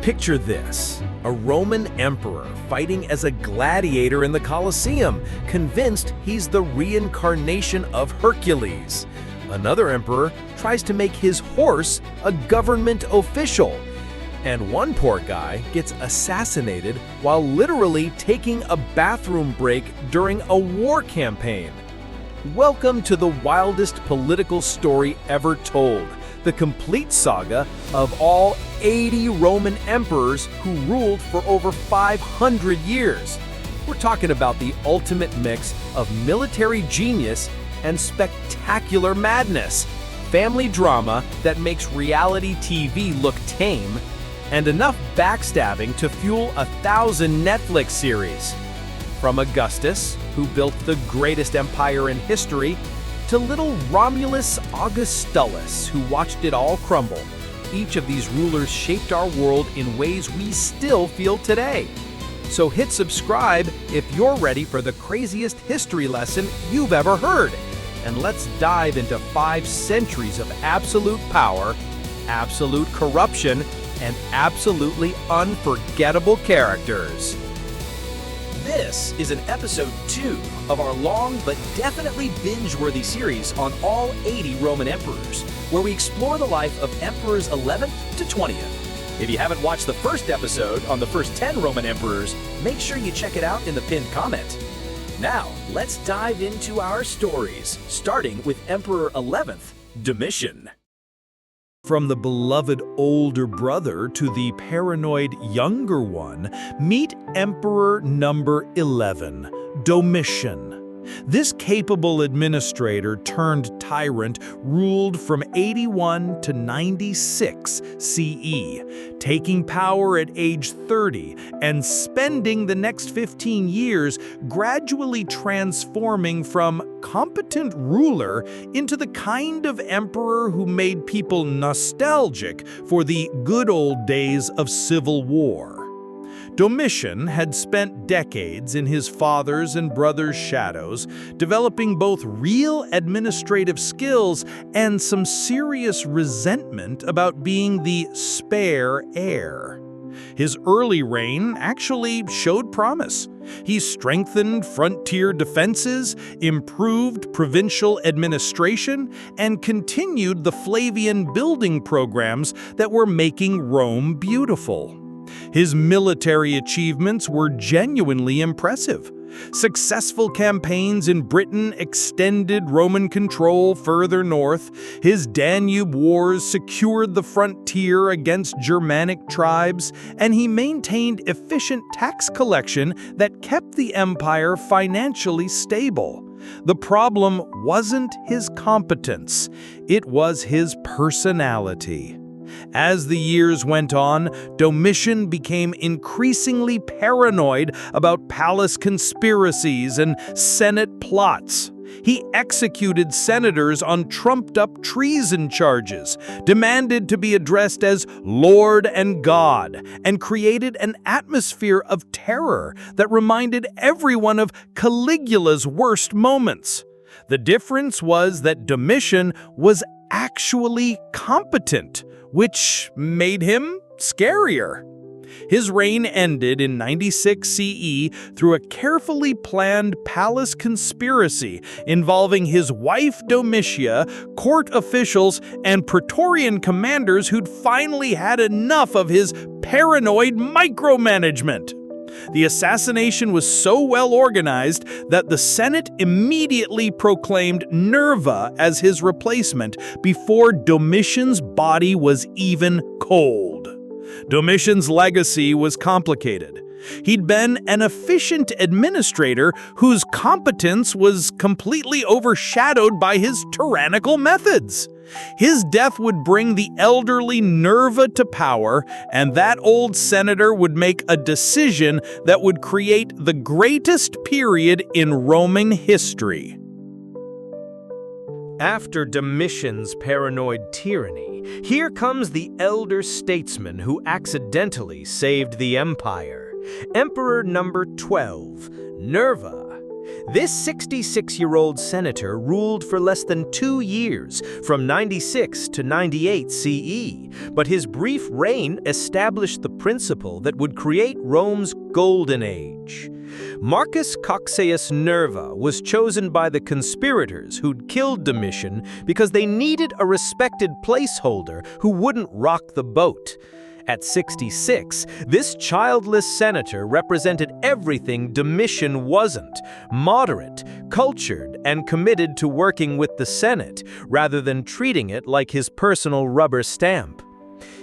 Picture this, a Roman emperor fighting as a gladiator in the Colosseum, convinced he's the reincarnation of Hercules. Another emperor tries to make his horse a government official. And one poor guy gets assassinated while literally taking a bathroom break during a war campaign. Welcome to the wildest political story ever told, the complete saga of all 80 Roman emperors who ruled for over 500 years. We're talking about the ultimate mix of military genius and spectacular madness, family drama that makes reality TV look tame, and enough backstabbing to fuel 1,000 Netflix series. From Augustus, who built the greatest empire in history, to little Romulus Augustulus, who watched it all crumble. Each of these rulers shaped our world in ways we still feel today. So hit subscribe if you're ready for the craziest history lesson you've ever heard. And let's dive into 5 centuries of absolute power, absolute corruption, and absolutely unforgettable characters. This is an episode 2 of our long but definitely binge-worthy series on all 80 Roman emperors, where we explore the life of emperors 11th to 20th. If you haven't watched the first episode on the first 10 Roman emperors, make sure you check it out in the pinned comment. Now, let's dive into our stories, starting with Emperor 11th, Domitian. From the beloved older brother to the paranoid younger one, meet Emperor number 11, Domitian. This capable administrator turned tyrant ruled from 81 to 96 CE, taking power at age 30 and spending the next 15 years gradually transforming from competent ruler into the kind of emperor who made people nostalgic for the good old days of civil war. Domitian had spent decades in his father's and brother's shadows, developing both real administrative skills and some serious resentment about being the spare heir. His early reign actually showed promise. He strengthened frontier defenses, improved provincial administration, and continued the Flavian building programs that were making Rome beautiful. His military achievements were genuinely impressive. Successful campaigns in Britain extended Roman control further north. His Danube wars secured the frontier against Germanic tribes, and he maintained efficient tax collection that kept the empire financially stable. The problem wasn't his competence, it was his personality. As the years went on, Domitian became increasingly paranoid about palace conspiracies and Senate plots. He executed senators on trumped-up treason charges, demanded to be addressed as Lord and God, and created an atmosphere of terror that reminded everyone of Caligula's worst moments. The difference was that Domitian was actually competent, which made him scarier. His reign ended in 96 CE through a carefully planned palace conspiracy involving his wife Domitia, court officials, and Praetorian commanders who'd finally had enough of his paranoid micromanagement. The assassination was so well organized that the Senate immediately proclaimed Nerva as his replacement before Domitian's body was even cold. Domitian's legacy was complicated. He'd been an efficient administrator whose competence was completely overshadowed by his tyrannical methods. His death would bring the elderly Nerva to power, and that old senator would make a decision that would create the greatest period in Roman history. After Domitian's paranoid tyranny, here comes the elder statesman who accidentally saved the empire, Emperor number 12, Nerva. This 66-year-old senator ruled for less than 2 years, from 96 to 98 CE, but his brief reign established the principle that would create Rome's golden age. Marcus Cocceius Nerva was chosen by the conspirators who'd killed Domitian because they needed a respected placeholder who wouldn't rock the boat. At 66, this childless senator represented everything Domitian wasn't: moderate, cultured, and committed to working with the Senate, rather than treating it like his personal rubber stamp.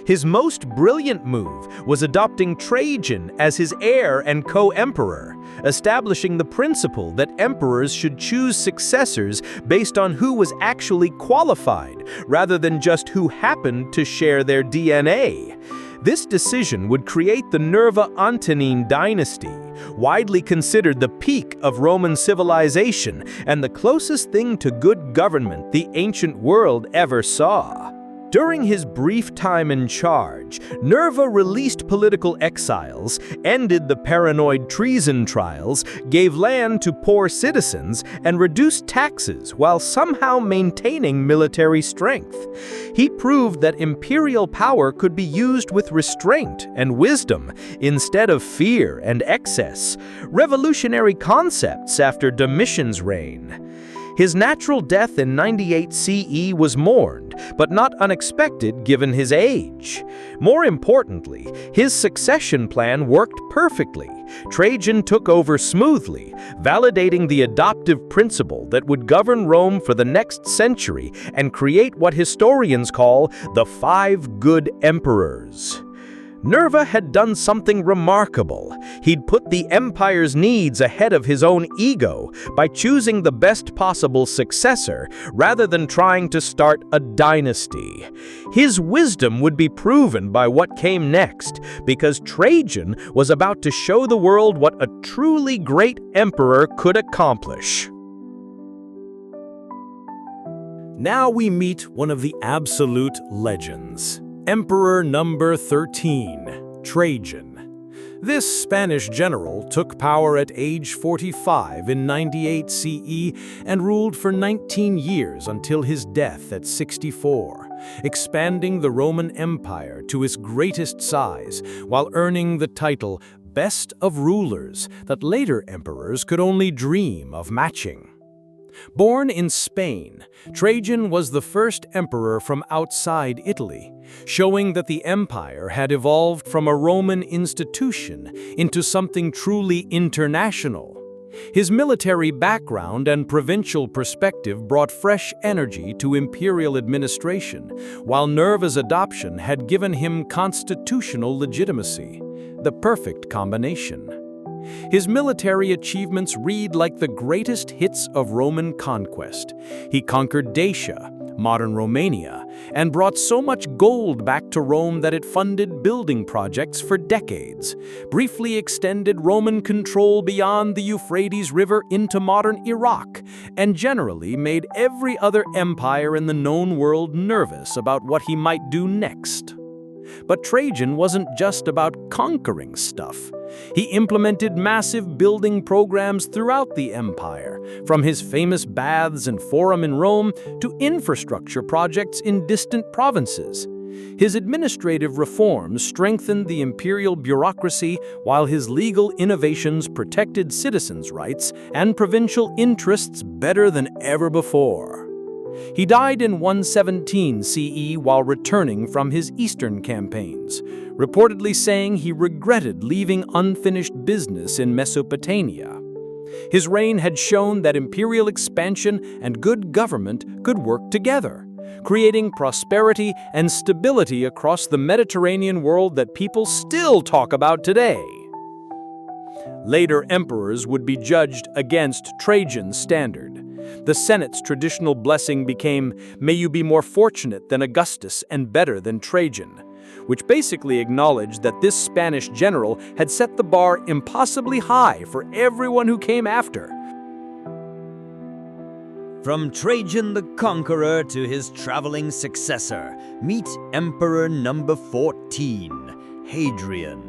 His most brilliant move was adopting Trajan as his heir and co-emperor, establishing the principle that emperors should choose successors based on who was actually qualified, rather than just who happened to share their DNA. This decision would create the Nerva Antonine dynasty, widely considered the peak of Roman civilization and the closest thing to good government the ancient world ever saw. During his brief time in charge, Nerva released political exiles, ended the paranoid treason trials, gave land to poor citizens, and reduced taxes while somehow maintaining military strength. He proved that imperial power could be used with restraint and wisdom instead of fear and excess, revolutionary concepts after Domitian's reign. His natural death in 98 CE was mourned, but not unexpected given his age. More importantly, his succession plan worked perfectly. Trajan took over smoothly, validating the adoptive principle that would govern Rome for the next century and create what historians call the 5 good emperors. Nerva had done something remarkable. He'd put the empire's needs ahead of his own ego by choosing the best possible successor rather than trying to start a dynasty. His wisdom would be proven by what came next, because Trajan was about to show the world what a truly great emperor could accomplish. Now we meet one of the absolute legends. Emperor number 13, Trajan. This Spanish general took power at age 45 in 98 CE and ruled for 19 years until his death at 64, expanding the Roman Empire to its greatest size while earning the title Best of Rulers that later emperors could only dream of matching. Born in Spain, Trajan was the first emperor from outside Italy, showing that the empire had evolved from a Roman institution into something truly international. His military background and provincial perspective brought fresh energy to imperial administration, while Nerva's adoption had given him constitutional legitimacy, the perfect combination. His military achievements read like the greatest hits of Roman conquest. He conquered Dacia, modern Romania, and brought so much gold back to Rome that it funded building projects for decades, briefly extended Roman control beyond the Euphrates River into modern Iraq, and generally made every other empire in the known world nervous about what he might do next. But Trajan wasn't just about conquering stuff. He implemented massive building programs throughout the empire, from his famous baths and forum in Rome to infrastructure projects in distant provinces. His administrative reforms strengthened the imperial bureaucracy, while his legal innovations protected citizens' rights and provincial interests better than ever before. He died in 117 CE while returning from his eastern campaigns, reportedly saying he regretted leaving unfinished business in Mesopotamia. His reign had shown that imperial expansion and good government could work together, creating prosperity and stability across the Mediterranean world that people still talk about today. Later emperors would be judged against Trajan's standard. The Senate's traditional blessing became, "May you be more fortunate than Augustus and better than Trajan," which basically acknowledged that this Spanish general had set the bar impossibly high for everyone who came after. From Trajan the Conqueror to his traveling successor, meet Emperor number 14, Hadrian.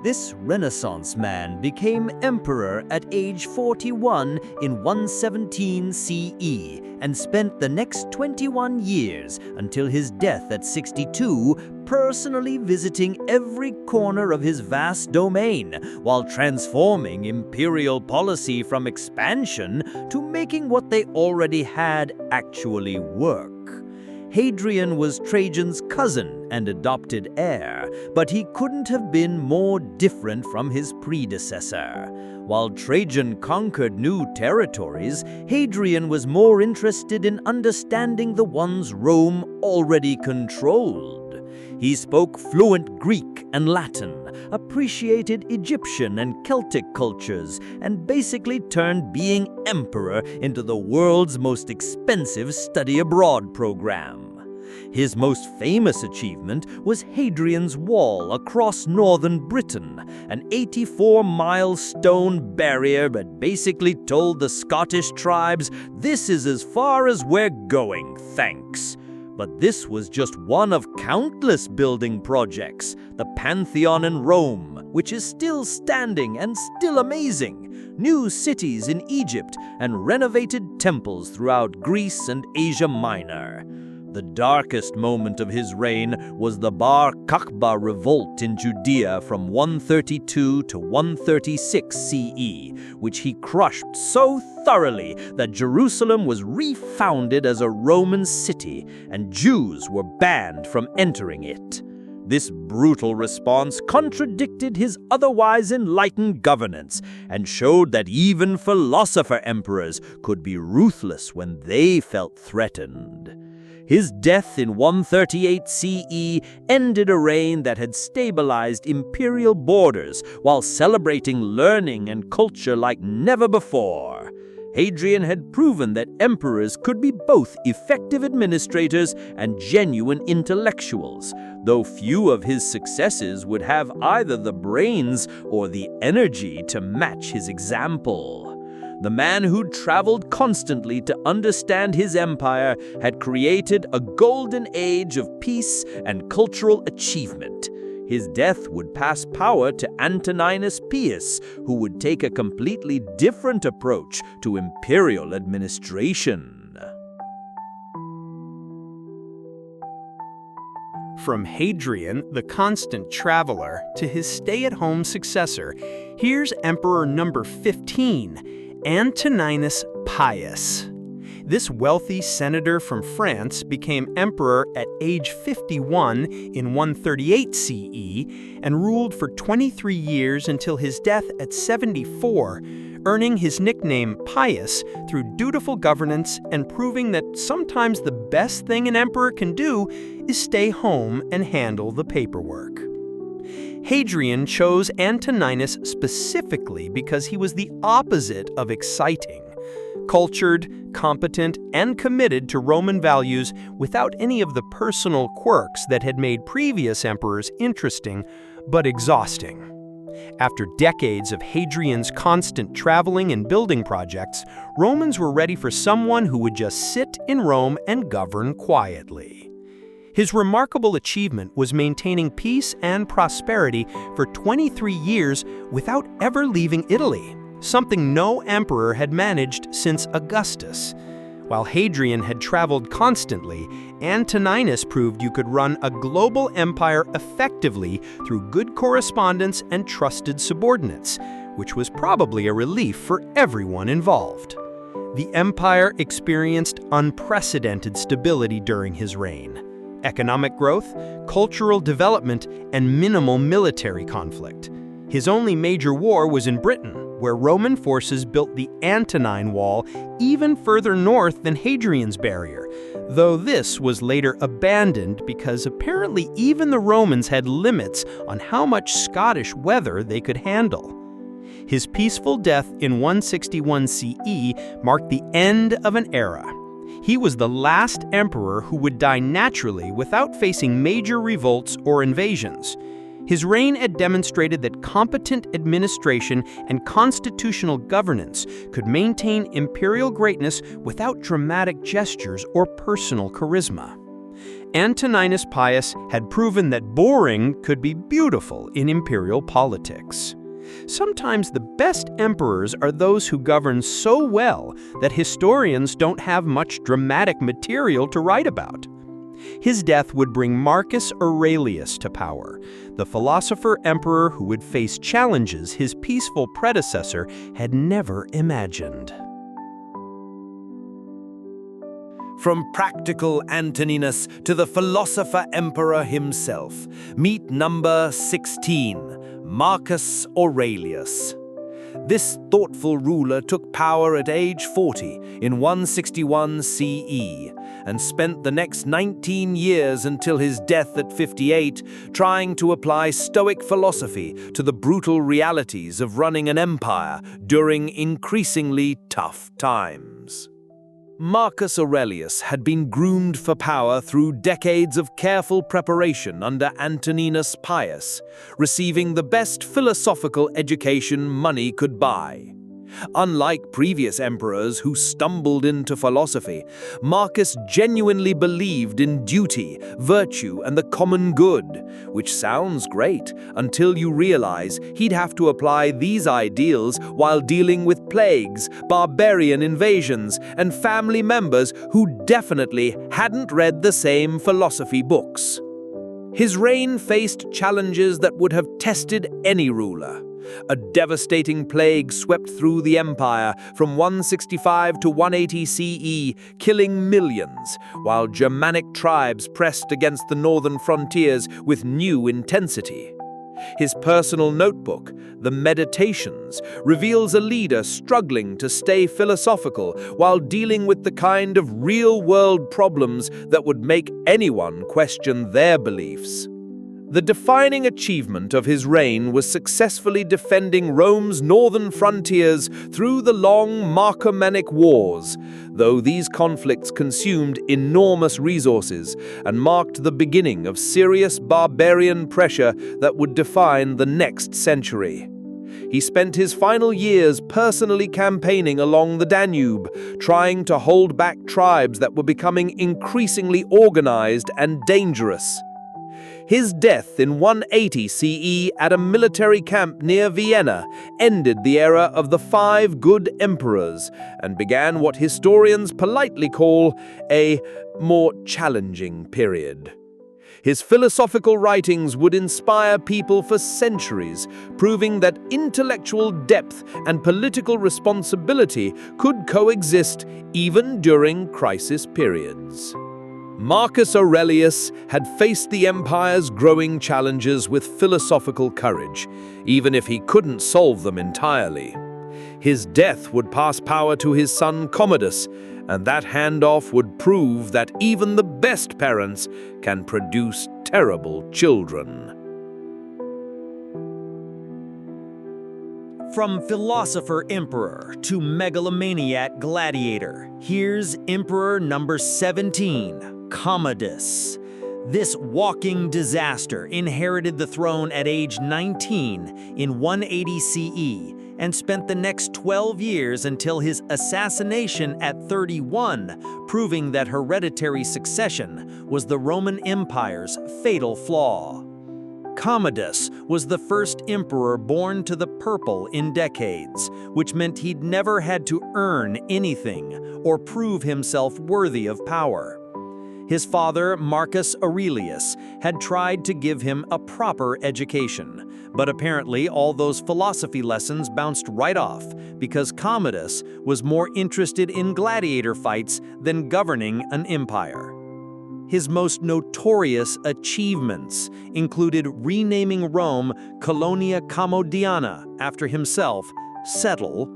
This Renaissance man became emperor at age 41 in 117 CE and spent the next 21 years until his death at 62 personally visiting every corner of his vast domain while transforming imperial policy from expansion to making what they already had actually work. Hadrian was Trajan's cousin and adopted heir, but he couldn't have been more different from his predecessor. While Trajan conquered new territories, Hadrian was more interested in understanding the ones Rome already controlled. He spoke fluent Greek and Latin, appreciated Egyptian and Celtic cultures, and basically turned being emperor into the world's most expensive study abroad program. His most famous achievement was Hadrian's Wall across northern Britain, an 84-mile stone barrier that basically told the Scottish tribes, "This is as far as we're going, thanks." But this was just one of countless building projects, the Pantheon in Rome, which is still standing and still amazing, new cities in Egypt, and renovated temples throughout Greece and Asia Minor. The darkest moment of his reign was the Bar Kokhba revolt in Judea from 132 to 136 CE, which he crushed so thoroughly that Jerusalem was refounded as a Roman city, and Jews were banned from entering it. This brutal response contradicted his otherwise enlightened governance and showed that even philosopher emperors could be ruthless when they felt threatened. His death in 138 CE ended a reign that had stabilized imperial borders while celebrating learning and culture like never before. Hadrian had proven that emperors could be both effective administrators and genuine intellectuals, though few of his successors would have either the brains or the energy to match his example. The man who'd traveled constantly to understand his empire had created a golden age of peace and cultural achievement. His death would pass power to AntoninusPius, who would take a completely different approach to imperial administration. From Hadrian, the constant traveler, to his stay-at-home successor, here's Emperor number 15, AntoninusPius. This wealthy senator from France became emperor at age 51 in 138 CE and ruled for 23 years until his death at 74, earning his nickname Pius through dutiful governance and proving that sometimes the best thing an emperor can do is stay home and handle the paperwork. Hadrian chose Antoninus specifically because he was the opposite of exciting. Cultured, competent, and committed to Roman values without any of the personal quirks that had made previous emperors interesting but exhausting. After decades of Hadrian's constant traveling and building projects, Romans were ready for someone who would just sit in Rome and govern quietly. His remarkable achievement was maintaining peace and prosperity for 23 years without ever leaving Italy, something no emperor had managed since Augustus. While Hadrian had traveled constantly, Antoninus proved you could run a global empire effectively through good correspondence and trusted subordinates, which was probably a relief for everyone involved. The empire experienced unprecedented stability during his reign. Economic growth, cultural development, and minimal military conflict. His only major war was in Britain, where Roman forces built the Antonine Wall even further north than Hadrian's barrier, though this was later abandoned because apparently even the Romans had limits on how much Scottish weather they could handle. His peaceful death in 161 CE marked the end of an era. He was the last emperor who would die naturally without facing major revolts or invasions. His reign had demonstrated that competent administration and constitutional governance could maintain imperial greatness without dramatic gestures or personal charisma. Antoninus had proven that boring could be beautiful in imperial politics. Sometimes the best emperors are those who govern so well that historians don't have much dramatic material to write about. His death would bring Marcus Aurelius to power, the philosopher-emperor who would face challenges his peaceful predecessor had never imagined. From practical Antoninus to the philosopher-emperor himself, meet number 16, Marcus Aurelius. This thoughtful ruler took power at age 40 in 161 CE and spent the next 19 years until his death at 58 trying to apply Stoic philosophy to the brutal realities of running an empire during increasingly tough times. Marcus Aurelius had been groomed for power through decades of careful preparation under AntoninusPius, receiving the best philosophical education money could buy. Unlike previous emperors who stumbled into philosophy, Marcus genuinely believed in duty, virtue, and the common good, which sounds great until you realize he'd have to apply these ideals while dealing with plagues, barbarian invasions, and family members who definitely hadn't read the same philosophy books. His reign faced challenges that would have tested any ruler. A devastating plague swept through the empire from 165 to 180 CE, killing millions, while Germanic tribes pressed against the northern frontiers with new intensity. His personal notebook, the Meditations, reveals a leader struggling to stay philosophical while dealing with the kind of real-world problems that would make anyone question their beliefs. The defining achievement of his reign was successfully defending Rome's northern frontiers through the long Marcomannic Wars, though these conflicts consumed enormous resources and marked the beginning of serious barbarian pressure that would define the next century. He spent his final years personally campaigning along the Danube, trying to hold back tribes that were becoming increasingly organized and dangerous. His death in 180 CE at a military camp near Vienna ended the era of the five good emperors and began what historians politely call a more challenging period. His philosophical writings would inspire people for centuries, proving that intellectual depth and political responsibility could coexist even during crisis periods. Marcus Aurelius had faced the empire's growing challenges with philosophical courage, even if he couldn't solve them entirely. His death would pass power to his son Commodus, and that handoff would prove that even the best parents can produce terrible children. From philosopher-emperor to megalomaniac gladiator, here's Emperor number 17, Commodus. This walking disaster inherited the throne at age 19 in 180 CE and spent the next 12 years until his assassination at 31, proving that hereditary succession was the Roman Empire's fatal flaw. Commodus was the first emperor born to the purple in decades, which meant he'd never had to earn anything or prove himself worthy of power. His father, Marcus Aurelius, had tried to give him a proper education, but apparently all those philosophy lessons bounced right off because Commodus was more interested in gladiator fights than governing an empire. His most notorious achievements included renaming Rome Colonia Commodiana after himself, Settle,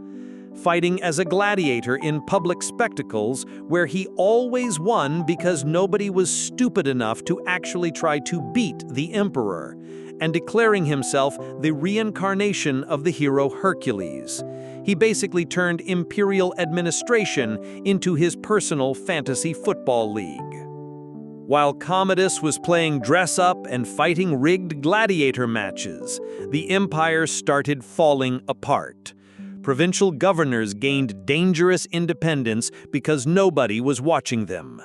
fighting as a gladiator in public spectacles where he always won because nobody was stupid enough to actually try to beat the emperor, and declaring himself the reincarnation of the hero Hercules. He basically turned imperial administration into his personal fantasy football league. While Commodus was playing dress-up and fighting rigged gladiator matches, the empire started falling apart. Provincial governors gained dangerous independence because nobody was watching them.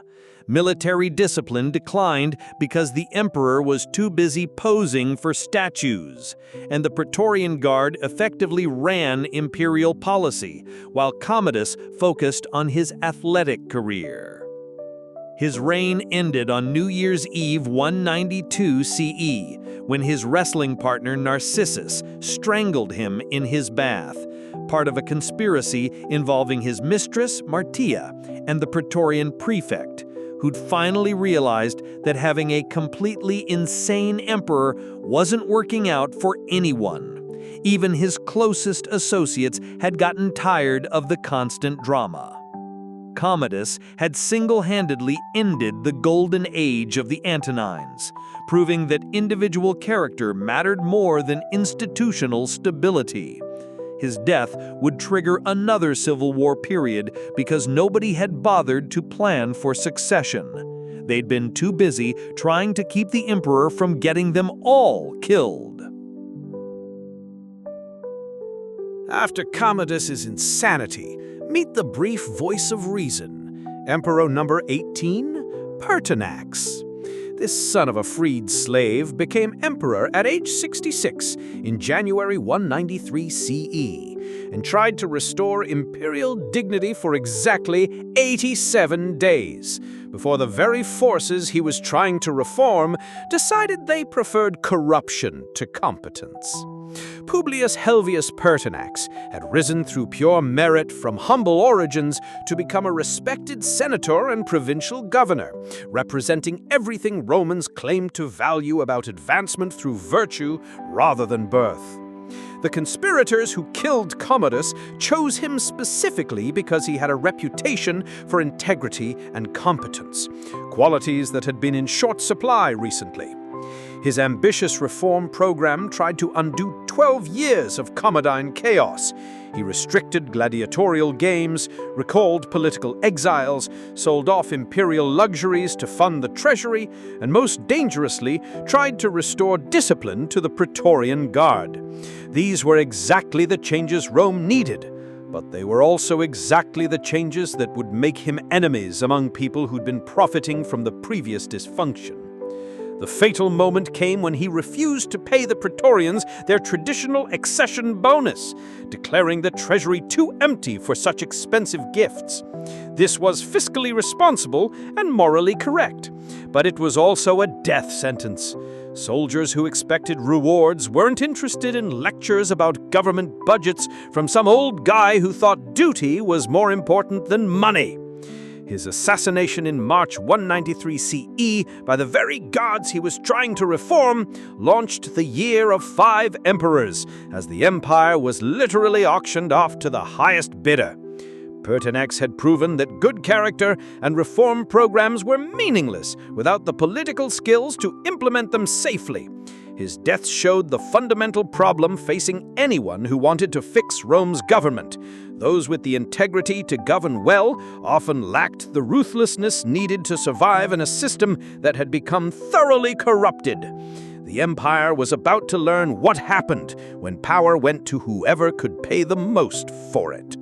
Military discipline declined because the emperor was too busy posing for statues, and the Praetorian Guard effectively ran imperial policy, while Commodus focused on his athletic career. His reign ended on New Year's Eve 192 CE, when his wrestling partner Narcissus strangled him in his bath, part of a conspiracy involving his mistress, Martia, and the Praetorian prefect, who'd finally realized that having a completely insane emperor wasn't working out for anyone. Even his closest associates had gotten tired of the constant drama. Commodus had single-handedly ended the golden age of the Antonines, proving that individual character mattered more than institutional stability. His death would trigger another civil war period because nobody had bothered to plan for succession. They'd been too busy trying to keep the emperor from getting them all killed. After Commodus's insanity, meet the brief voice of reason, Emperor number 18, Pertinax. This son of a freed slave became emperor at age 66 in January 193 CE and tried to restore imperial dignity for exactly 87 days, before the very forces he was trying to reform decided they preferred corruption to competence. Publius Helvius Pertinax had risen through pure merit from humble origins to become a respected senator and provincial governor, representing everything Romans claimed to value about advancement through virtue rather than birth. The conspirators who killed Commodus chose him specifically because he had a reputation for integrity and competence, qualities that had been in short supply recently. His ambitious reform program tried to undo 12 years of Commodine chaos. He restricted gladiatorial games, recalled political exiles, sold off imperial luxuries to fund the treasury, and most dangerously, tried to restore discipline to the Praetorian Guard. These were exactly the changes Rome needed, but they were also exactly the changes that would make him enemies among people who'd been profiting from the previous dysfunction. The fatal moment came when he refused to pay the Praetorians their traditional accession bonus, declaring the treasury too empty for such expensive gifts. This was fiscally responsible and morally correct, but it was also a death sentence. Soldiers who expected rewards weren't interested in lectures about government budgets from some old guy who thought duty was more important than money. His assassination in March 193 CE by the very gods he was trying to reform launched the year of 5 emperors, as the empire was literally auctioned off to the highest bidder. Pertinax had proven that good character and reform programs were meaningless without the political skills to implement them safely. His death showed the fundamental problem facing anyone who wanted to fix Rome's government. Those with the integrity to govern well often lacked the ruthlessness needed to survive in a system that had become thoroughly corrupted. The empire was about to learn what happened when power went to whoever could pay the most for it.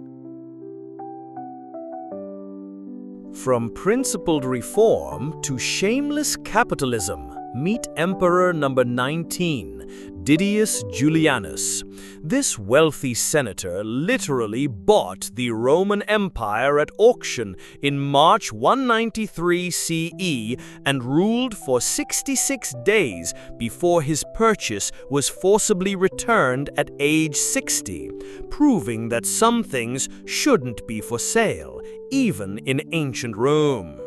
From principled reform to shameless capitalism, meet Emperor number 19, DidiusJulianus. This wealthy senator literally bought the Roman Empire at auction in March 193 CE and ruled for 66 days before his purchase was forcibly returned at age 60, proving that some things shouldn't be for sale, even in ancient Rome.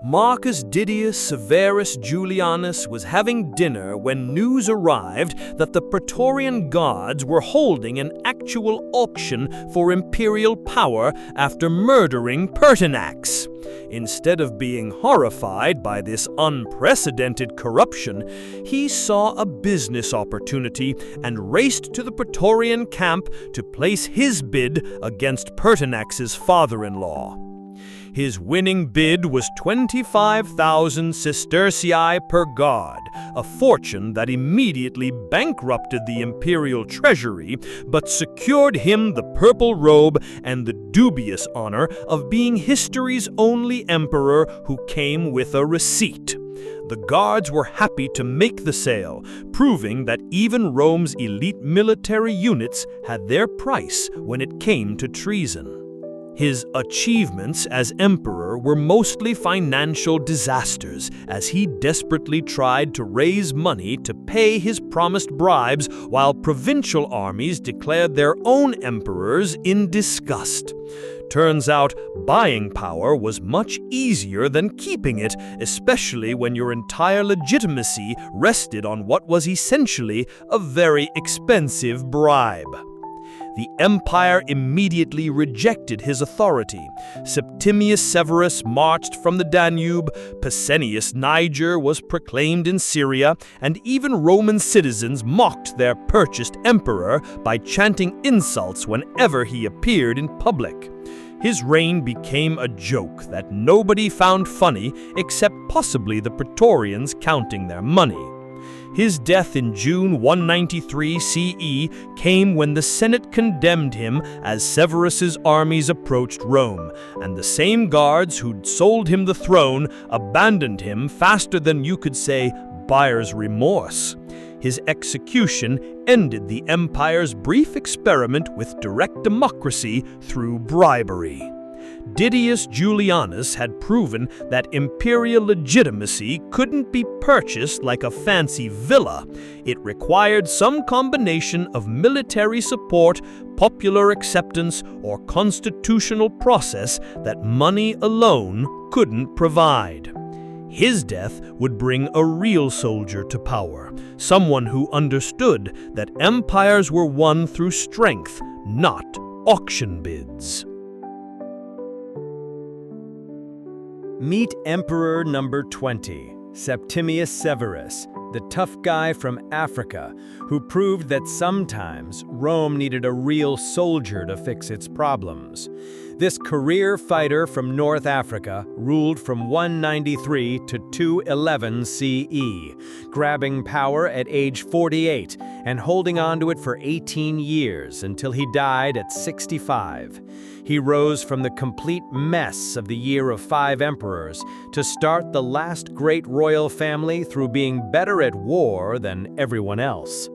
MarcusAurelius Julianus was having dinner when news arrived that the Praetorian Guards were holding an actual auction for imperial power after murdering Pertinax. Instead of being horrified by this unprecedented corruption, he saw a business opportunity and raced to the Praetorian camp to place his bid against Pertinax's father-in-law. His winning bid was 25,000 sestertii per guard, a fortune that immediately bankrupted the imperial treasury, but secured him the purple robe and the dubious honor of being history's only emperor who came with a receipt. The guards were happy to make the sale, proving that even Rome's elite military units had their price when it came to treason. His achievements as emperor were mostly financial disasters, as he desperately tried to raise money to pay his promised bribes while provincial armies declared their own emperors in disgust. Turns out, buying power was much easier than keeping it, especially when your entire legitimacy rested on what was essentially a very expensive bribe. The empire immediately rejected his authority. SeptimiusSeverus marched from the Danube, Pescennius Niger was proclaimed in Syria, and even Roman citizens mocked their purchased emperor by chanting insults whenever he appeared in public. His reign became a joke that nobody found funny except possibly the Praetorians counting their money. His death in June 193 CE came when the Senate condemned him as Severus's armies approached Rome, and the same guards who'd sold him the throne abandoned him faster than you could say buyer's remorse. His execution ended the empire's brief experiment with direct democracy through bribery. DidiusJulianus had proven that imperial legitimacy couldn't be purchased like a fancy villa. It required some combination of military support, popular acceptance, or constitutional process that money alone couldn't provide. His death would bring a real soldier to power, someone who understood that empires were won through strength, not auction bids. Meet Emperor number 20, SeptimiusSeverus, the tough guy from Africa who proved that sometimes Rome needed a real soldier to fix its problems. This career fighter from North Africa ruled from 193 to 211 CE, grabbing power at age 48 and holding on to it for 18 years until he died at 65. He rose from the complete mess of the year of 5 emperors to start the last great royal family through being better at war than everyone else.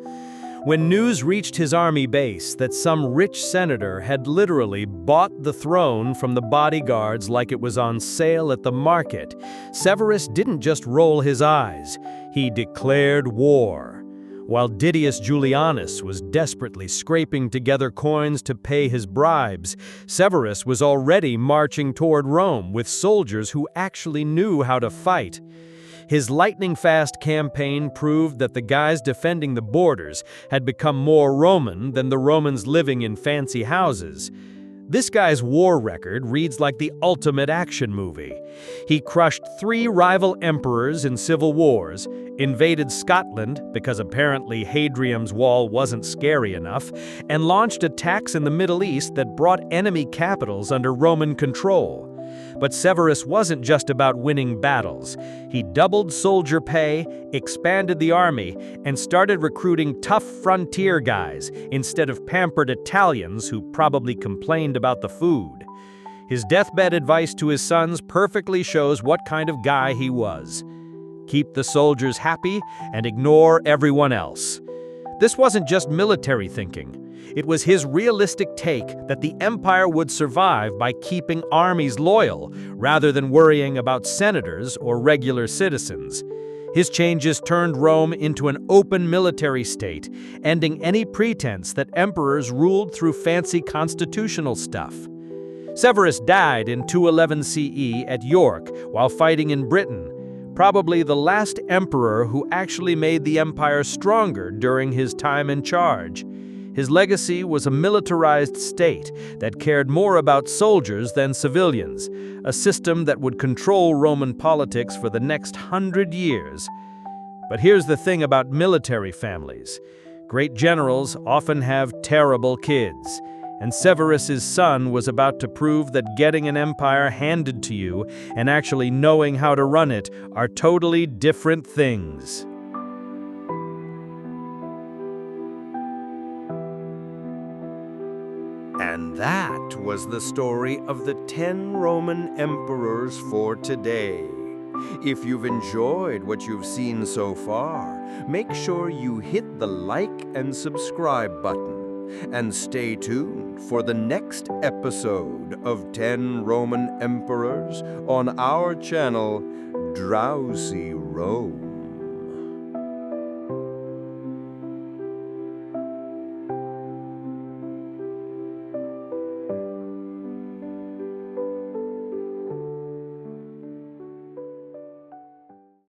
When news reached his army base that some rich senator had literally bought the throne from the bodyguards like it was on sale at the market, Severus didn't just roll his eyes, he declared war. While DidiusJulianus was desperately scraping together coins to pay his bribes, Severus was already marching toward Rome with soldiers who actually knew how to fight. His lightning-fast campaign proved that the guys defending the borders had become more Roman than the Romans living in fancy houses. This guy's war record reads like the ultimate action movie. He crushed 3 rival emperors in civil wars, invaded Scotland because apparently Hadrian's wall wasn't scary enough, and launched attacks in the Middle East that brought enemy capitals under Roman control. But Severus wasn't just about winning battles. He doubled soldier pay, expanded the army, and started recruiting tough frontier guys instead of pampered Italians who probably complained about the food. His deathbed advice to his sons perfectly shows what kind of guy he was. Keep the soldiers happy and ignore everyone else. This wasn't just military thinking. It was his realistic take that the empire would survive by keeping armies loyal, rather than worrying about senators or regular citizens. His changes turned Rome into an open military state, ending any pretense that emperors ruled through fancy constitutional stuff. Severus died in 211 CE at York while fighting in Britain, probably the last emperor who actually made the empire stronger during his time in charge. His legacy was a militarized state that cared more about soldiers than civilians, a system that would control Roman politics for the next 100 years. But here's the thing about military families. Great generals often have terrible kids, and Severus's son was about to prove that getting an empire handed to you and actually knowing how to run it are totally different things. And that was the story of the 10 Roman emperors for today. If you've enjoyed what you've seen so far, make sure you hit the like and subscribe button, and stay tuned for the next episode of 10 Roman Emperors on our channel, Drowsy Road.